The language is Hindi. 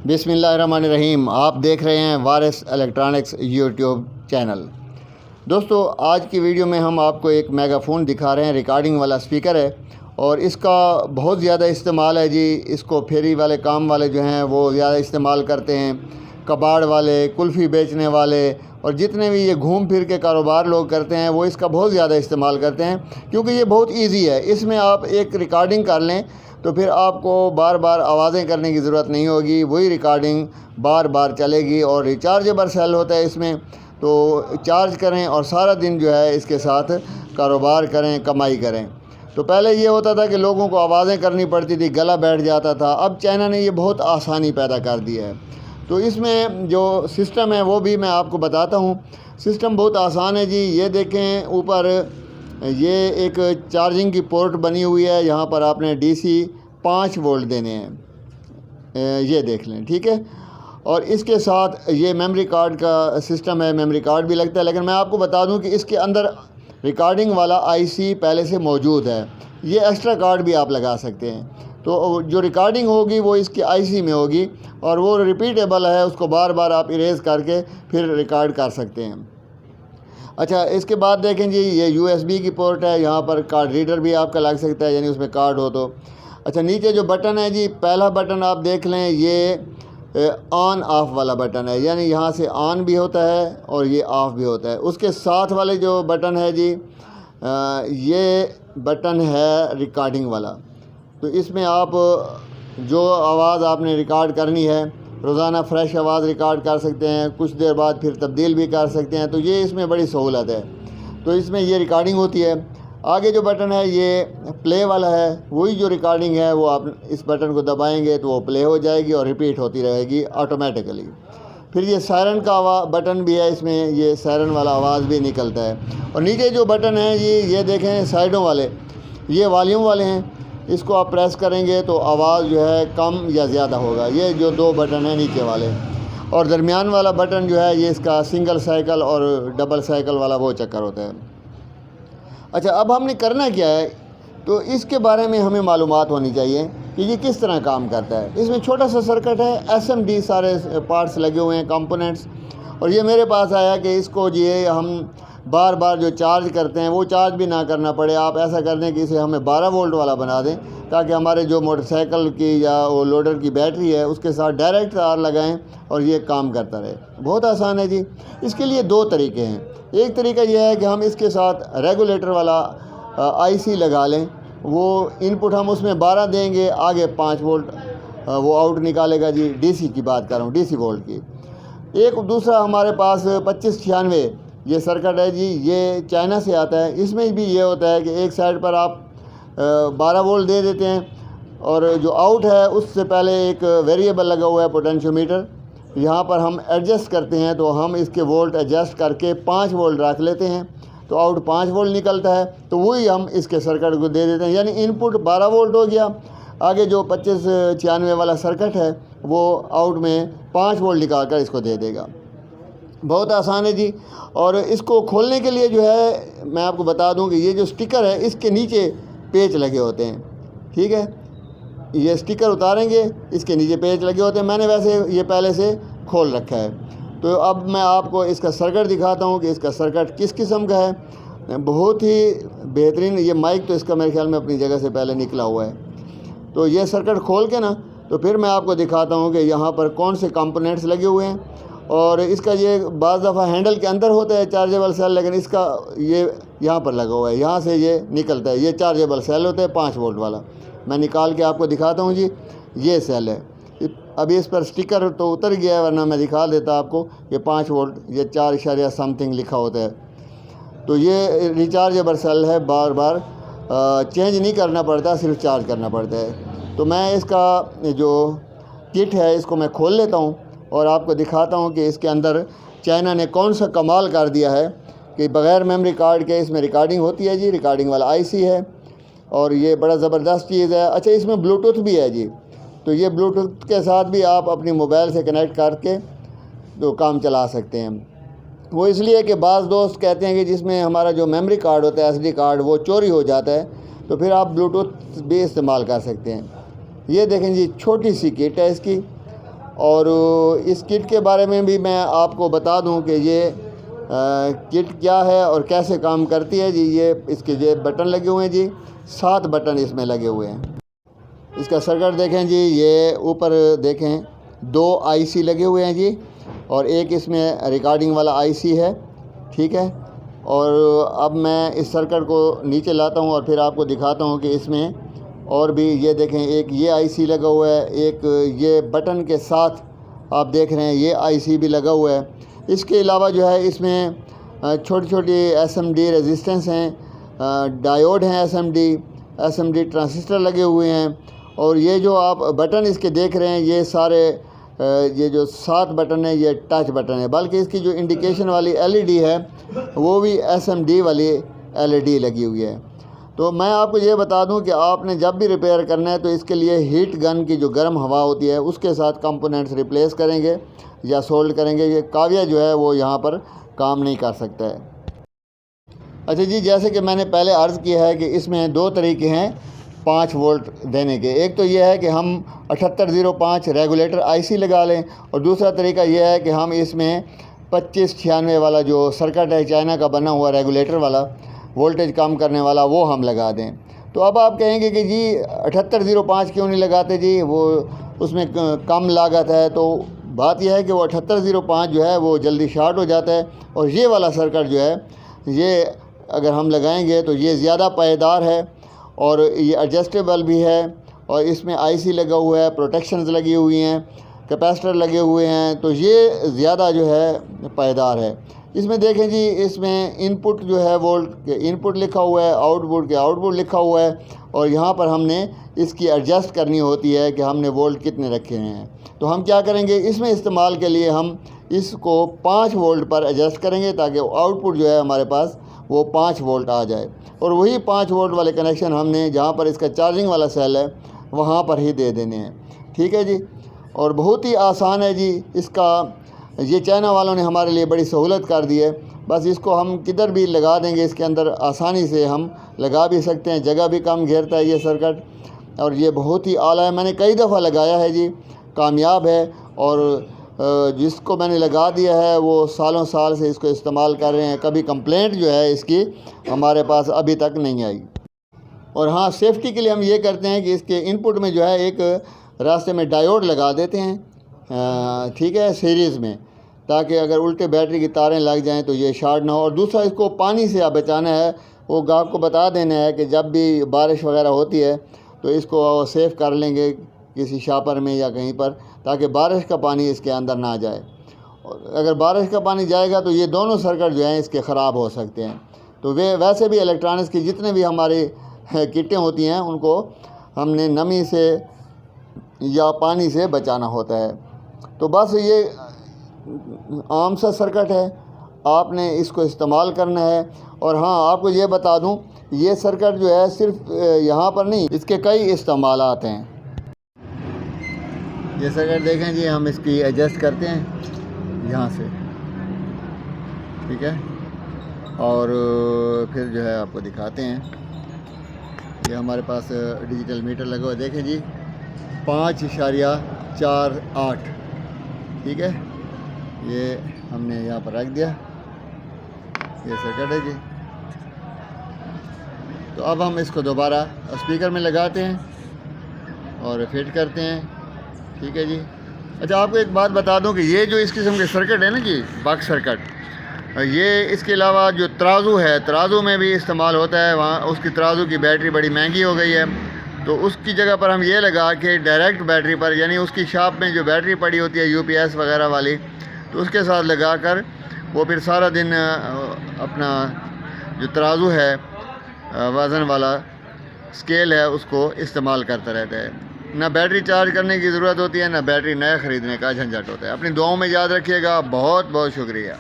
बिस्मिल्लाहिर्रहमानिर्रहीम। आप देख रहे हैं वारिस इलेक्ट्रॉनिक्स यूट्यूब चैनल। दोस्तों, आज की वीडियो में हम आपको एक मेगाफ़ोन दिखा रहे हैं। रिकॉर्डिंग वाला स्पीकर है और इसका बहुत ज़्यादा इस्तेमाल है जी। इसको फेरी वाले काम वाले जो हैं वो ज़्यादा इस्तेमाल करते हैं। कबाड़ वाले, कुल्फ़ी बेचने वाले और जितने भी ये घूम फिर के कारोबार लोग करते हैं वो इसका बहुत ज़्यादा इस्तेमाल करते हैं, क्योंकि ये बहुत ईज़ी है। इसमें आप एक रिकॉर्डिंग कर लें तो फिर आपको बार बार आवाज़ें करने की ज़रूरत नहीं होगी, वही रिकॉर्डिंग बार बार चलेगी। और रिचार्जेबल सेल होता है इसमें, तो चार्ज करें और सारा दिन जो है इसके साथ कारोबार करें, कमाई करें। तो पहले ये होता था कि लोगों को आवाज़ें करनी पड़ती थी, गला बैठ जाता था। अब चाइना ने ये बहुत आसानी पैदा कर दी है। तो इसमें जो सिस्टम है वो भी मैं आपको बताता हूँ। सिस्टम बहुत आसान है जी। ये देखें, ऊपर ये एक चार्जिंग की पोर्ट बनी हुई है। यहाँ पर आपने DC 5 वोल्ट देने हैं, ये देख लें, ठीक है। और इसके साथ ये मेमोरी कार्ड का सिस्टम है, मेमोरी कार्ड भी लगता है। लेकिन मैं आपको बता दूं कि इसके अंदर रिकॉर्डिंग वाला IC पहले से मौजूद है। ये एक्स्ट्रा कार्ड भी आप लगा सकते हैं। तो जो रिकॉर्डिंग होगी वो इसकी IC में होगी और वो रिपीटेबल है, उसको बार बार आप इरेज करके फिर रिकॉर्ड कर सकते हैं। अच्छा, इसके बाद देखें जी, ये USB की पोर्ट है। यहाँ पर कार्ड रीडर भी आपका लग सकता है, यानी उसमें कार्ड हो तो। अच्छा, नीचे जो बटन है जी, पहला बटन आप देख लें, ये ऑन ऑफ वाला बटन है, यानी यहाँ से ऑन भी होता है और ये ऑफ़ भी होता है। उसके साथ वाले जो बटन है जी, ये बटन है रिकॉर्डिंग वाला। तो इसमें आप जो आवाज़ आपने रिकॉर्ड करनी है, रोज़ाना फ्रेश आवाज़ रिकॉर्ड कर सकते हैं, कुछ देर बाद फिर तब्दील भी कर सकते हैं। तो ये इसमें बड़ी सहूलत है। तो इसमें ये रिकॉर्डिंग होती है। आगे जो बटन है ये प्ले वाला है, वही जो रिकॉर्डिंग है वो आप इस बटन को दबाएंगे तो वो प्ले हो जाएगी और रिपीट होती रहेगी ऑटोमेटिकली। फिर ये सायरन का बटन भी है, इसमें ये सायरन वाला आवाज़ भी निकलता है। और नीचे जो बटन है ये देखें साइडों वाले, ये वॉल्यूम वाले हैं। इसको आप प्रेस करेंगे तो आवाज़ जो है कम या ज़्यादा होगा। ये जो दो बटन हैं नीचे वाले, और दरमियान वाला बटन जो है ये इसका सिंगल साइकिल और डबल साइकिल वाला वो चक्कर होता है। अच्छा, अब हमने करना क्या है, तो इसके बारे में हमें मालूमात होनी चाहिए कि ये किस तरह काम करता है। इसमें छोटा सा सर्किट है, SMD सारे पार्ट्स लगे हुए हैं, कंपोनेंट्स। और ये मेरे पास आया कि इसको ये हम बार बार जो चार्ज करते हैं वो चार्ज भी ना करना पड़े। आप ऐसा कर दें कि इसे हमें 12 वोल्ट वाला बना दें, ताकि हमारे जो मोटरसाइकिल की या वो लोडर की बैटरी है उसके साथ डायरेक्ट तार लगाएं और ये काम करता रहे। बहुत आसान है जी। इसके लिए दो तरीके हैं। एक तरीका यह है कि हम इसके साथ रेगुलेटर वाला IC लगा लें। वो इनपुट हम उसमें 12 देंगे, आगे 5 वोल्ट वो आउट निकालेगा जी। DC की बात कर रहा हूँ, DC वोल्ट की। एक दूसरा हमारे पास 2596 ये सर्किट है जी, ये चाइना से आता है। इसमें भी ये होता है कि एक साइड पर आप 12 वोल्ट दे देते हैं और जो आउट है उससे पहले एक वेरिएबल लगा हुआ है, पोटेंशियोमीटर। यहाँ पर हम एडजस्ट करते हैं, तो हम इसके वोल्ट एडजस्ट करके 5 वोल्ट रख लेते हैं, तो आउट 5 वोल्ट निकलता है। तो वही हम इसके सर्किट को दे देते हैं, यानी इनपुट 12 वोल्ट हो गया। आगे जो 2596 वाला सर्किट है वो आउट में 5 वोल्ट निकाल कर इसको दे देगा। बहुत आसान है जी। और इसको खोलने के लिए जो है मैं आपको बता दूं कि ये जो स्टिकर है इसके नीचे पेच लगे होते हैं, ठीक है। ये स्टिकर उतारेंगे, इसके नीचे पेच लगे होते हैं। मैंने वैसे ये पहले से खोल रखा है। तो अब मैं आपको इसका सर्किट दिखाता हूँ कि इसका सर्किट किस किस्म का है। बहुत ही बेहतरीन। ये माइक तो इसका मेरे ख्याल में अपनी जगह से पहले निकला हुआ है। तो ये सर्किट खोल के ना, तो फिर मैं आपको दिखाता हूँ कि यहाँ पर कौन से कंपोनेंट्स लगे हुए हैं। और इसका ये बाज़ दफ़ा हैंडल के अंदर होता है चार्जेबल सेल, लेकिन इसका ये यहाँ पर लगा हुआ है, यहाँ से ये निकलता है। ये चार्जेबल सेल होता है 5 वोल्ट वाला। मैं निकाल के आपको दिखाता हूँ जी। ये सेल है। अभी इस पर स्टिकर तो उतर गया है, वरना मैं दिखा देता आपको। ये 5 वोल्ट, ये 4 समथिंग लिखा होता है। तो ये रिचार्जेबल सेल है, बार बार चेंज नहीं करना पड़ता, सिर्फ चार्ज करना पड़ता है। तो मैं इसका जो किट है इसको मैं खोल लेता हूँ और आपको दिखाता हूँ कि इसके अंदर चाइना ने कौन सा कमाल कर दिया है कि बग़ैर मेमोरी कार्ड के इसमें रिकॉर्डिंग होती है जी। रिकॉर्डिंग वाला IC है और ये बड़ा ज़बरदस्त चीज़ है। अच्छा, इसमें ब्लूटूथ भी है जी। तो ये ब्लूटूथ के साथ भी आप अपनी मोबाइल से कनेक्ट करके तो काम चला सकते हैं। वो इसलिए कि बाज़ दोस्त कहते हैं कि जिसमें हमारा जो मेमोरी कार्ड होता है, SD कार्ड, वो चोरी हो जाता है, तो फिर आप ब्लूटूथ भी इस्तेमाल कर सकते हैं। ये देखें जी, छोटी सी किट है इसकी। और इस किट के बारे में भी मैं आपको बता दूं कि ये किट क्या है और कैसे काम करती है जी। ये इसके जो बटन लगे हुए हैं जी, 7 बटन इसमें लगे हुए हैं। इसका सर्किट देखें जी, ये ऊपर देखें 2 आईसी लगे हुए हैं जी, और एक इसमें रिकॉर्डिंग वाला आईसी है, ठीक है। और अब मैं इस सर्किट को नीचे लाता हूँ और फिर आपको दिखाता हूँ कि इसमें और भी ये देखें, एक ये आईसी लगा हुआ है, एक ये बटन के साथ आप देख रहे हैं ये आईसी भी लगा हुआ है। इसके अलावा जो है इसमें छोटी छोटी एसएमडी रेजिस्टेंस हैं, डायोड हैं, एसएमडी ट्रांजिस्टर लगे हुए हैं। और ये जो आप बटन इसके देख रहे हैं ये सारे ये जो 7 बटन है ये टच बटन है, बल्कि इसकी जो इंडिकेशन वाली एलईडी है वो भी एसएमडी वाली एलईडी लगी हुई है। तो मैं आपको ये बता दूं कि आपने जब भी रिपेयर करना है तो इसके लिए हीट गन की जो गर्म हवा होती है उसके साथ कंपोनेंट्स रिप्लेस करेंगे या सोल्ड करेंगे। ये काविया जो है वो यहाँ पर काम नहीं कर सकता है। अच्छा जी, जैसे कि मैंने पहले अर्ज़ किया है कि इसमें 2 तरीके हैं 5 वोल्ट देने के। एक तो ये है कि हम 7805 रेगुलेटर आईसी लगा लें, और दूसरा तरीका ये है कि हम इसमें 2596 वाला जो सर्किट है चाइना का बना हुआ रेगुलेटर वाला वोल्टेज कम करने वाला वो हम लगा दें। तो अब आप कहेंगे कि जी 7805 क्यों नहीं लगाते जी, वो उसमें कम लागत है। तो बात यह है कि वो 7805 जो है वो जल्दी शॉर्ट हो जाता है, और ये वाला सर्किट जो है ये अगर हम लगाएंगे तो ये ज़्यादा पायदार है और ये एडजस्टेबल भी है, और इसमें आईसी लगा हुआ है, प्रोटेक्शंस लगी हुई हैं, कैपेसिटर लगे हुए हैं, तो ये ज़्यादा जो है पायदार है। इसमें देखें जी, इसमें इनपुट जो है वोल्ट के इनपुट लिखा हुआ है, आउटपुट के आउटपुट लिखा हुआ है, और यहाँ पर हमने इसकी एडजस्ट करनी होती है कि हमने वोल्ट कितने रखे हैं। तो हम क्या करेंगे, इसमें इस्तेमाल के लिए हम इसको 5 वोल्ट पर एडजस्ट करेंगे ताकि आउटपुट जो है हमारे पास वो 5 वोल्ट आ जाए, और वही 5 वोल्ट वाले कनेक्शन हमने जहाँ पर इसका चार्जिंग वाला सेल है वहाँ पर ही दे देने हैं, ठीक है जी। और बहुत ही आसान है जी, इसका ये चाइना वालों ने हमारे लिए बड़ी सहूलत कर दी है। बस इसको हम किधर भी लगा देंगे, इसके अंदर आसानी से हम लगा भी सकते हैं, जगह भी कम घेरता है ये सर्किट, और ये बहुत ही आला है। मैंने कई दफ़ा लगाया है जी, कामयाब है, और जिसको मैंने लगा दिया है वो सालों साल से इसको इस्तेमाल कर रहे हैं। कभी कंप्लेंट जो है इसकी हमारे पास अभी तक नहीं आई। और हाँ, सेफ्टी के लिए हम ये करते हैं कि इसके इनपुट में जो है एक रास्ते में डायोड लगा देते हैं, ठीक है, सीरीज़ में, ताकि अगर उल्टे बैटरी की तारें लग जाएं तो ये शॉर्ट ना हो। और दूसरा, इसको पानी से आप बचाना है, वो गाहक को बता देना है कि जब भी बारिश वगैरह होती है तो इसको सेफ कर लेंगे किसी शापर में या कहीं पर, ताकि बारिश का पानी इसके अंदर ना जाए। और अगर बारिश का पानी जाएगा तो ये दोनों सर्किट जो हैं इसके ख़राब हो सकते हैं। तो वे वैसे भी इलेक्ट्रॉनिक्स की जितने भी हमारी किटें होती हैं उनको हमने नमी से या पानी से बचाना होता है। तो बस ये आम सा सर्किट है, आपने इसको इस्तेमाल करना है। और हाँ, आपको ये बता दूं, ये सर्किट जो है सिर्फ यहाँ पर नहीं, इसके कई इस्तेमालात हैं। ये सर्किट देखें जी, हम इसकी एडजस्ट करते हैं यहाँ से, ठीक है, और फिर जो है आपको दिखाते हैं। ये हमारे पास डिजिटल मीटर लगा हुआ है, देखें जी 5.48, ठीक है। ये हमने यहाँ पर रख दिया, ये सर्किट है जी। तो अब हम इसको दोबारा स्पीकर में लगाते हैं और फिट करते हैं, ठीक है जी। अच्छा, आपको एक बात बता दूं कि ये जो इस किस्म के सर्किट है ना जी, बक सर्किट, ये इसके अलावा जो तराजू है, तराजू में भी इस्तेमाल होता है। वहाँ उसकी तराजू की बैटरी बड़ी महंगी हो गई है, तो उसकी जगह पर हम ये लगा के डायरेक्ट बैटरी पर, यानी उसकी शॉप में जो बैटरी पड़ी होती है यूपीएस वगैरह वाली, तो उसके साथ लगा कर वो फिर सारा दिन अपना जो तराजू है, वज़न वाला स्केल है, उसको इस्तेमाल करता रहता है। ना बैटरी चार्ज करने की ज़रूरत होती है, ना बैटरी नया ख़रीदने का झंझट होता है। अपनी दुआओं में याद रखिएगा। बहुत बहुत शुक्रिया।